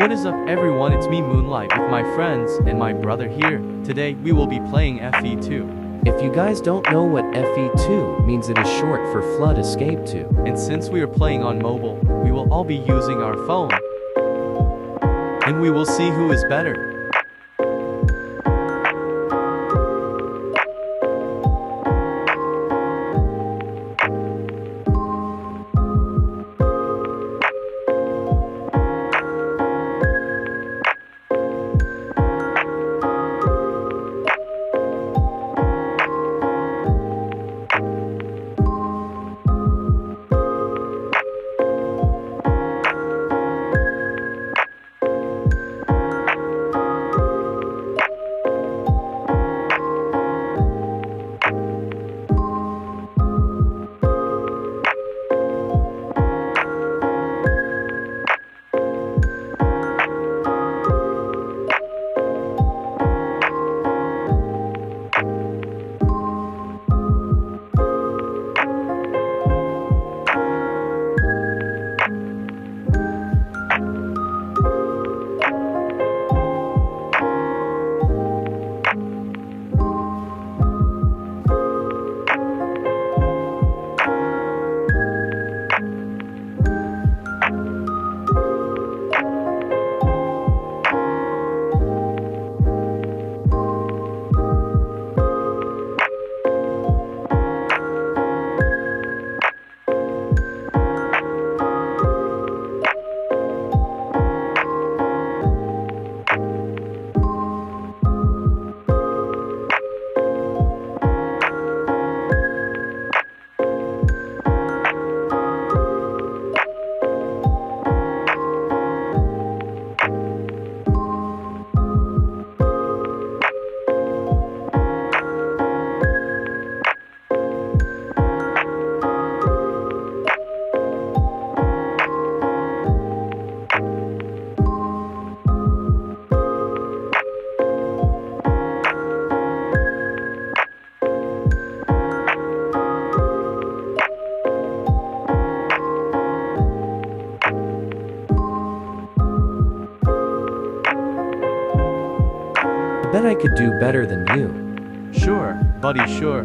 What is up everyone, it's me Moonlight with my friends and my brother here. Today we will be playing FE2. If you guys don't know what FE2 means, it is short for Flood Escape 2. And since we are playing on mobile, we will all be using our phone. And we will see who is better. I bet I could do better than you. Sure, buddy, sure.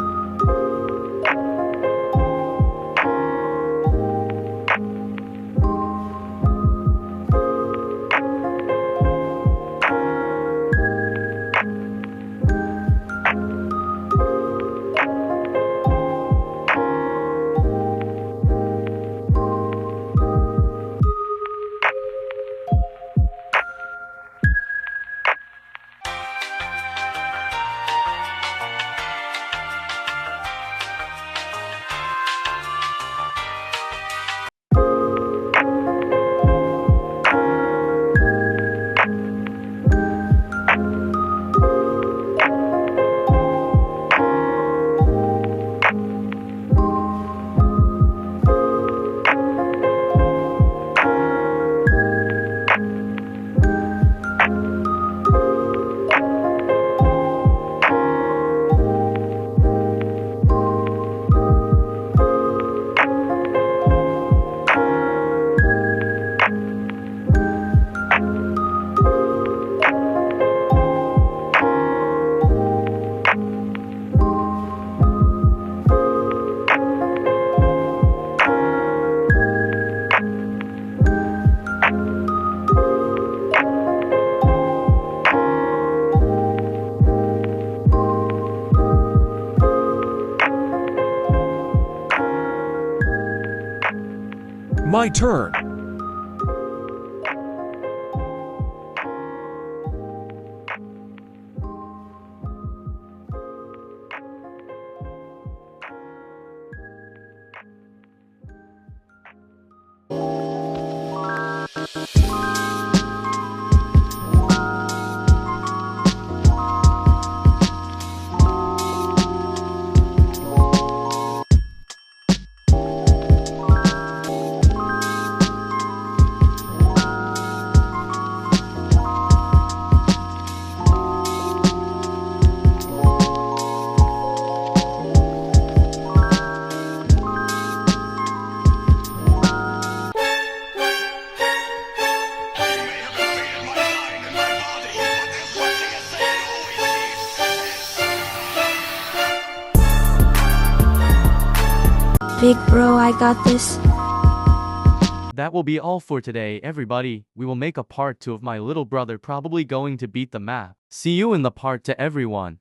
My turn. Big bro, I got this. That will be all for today, everybody. We will make a part 2 of my little brother probably going to beat the map. See you in the part 2, everyone.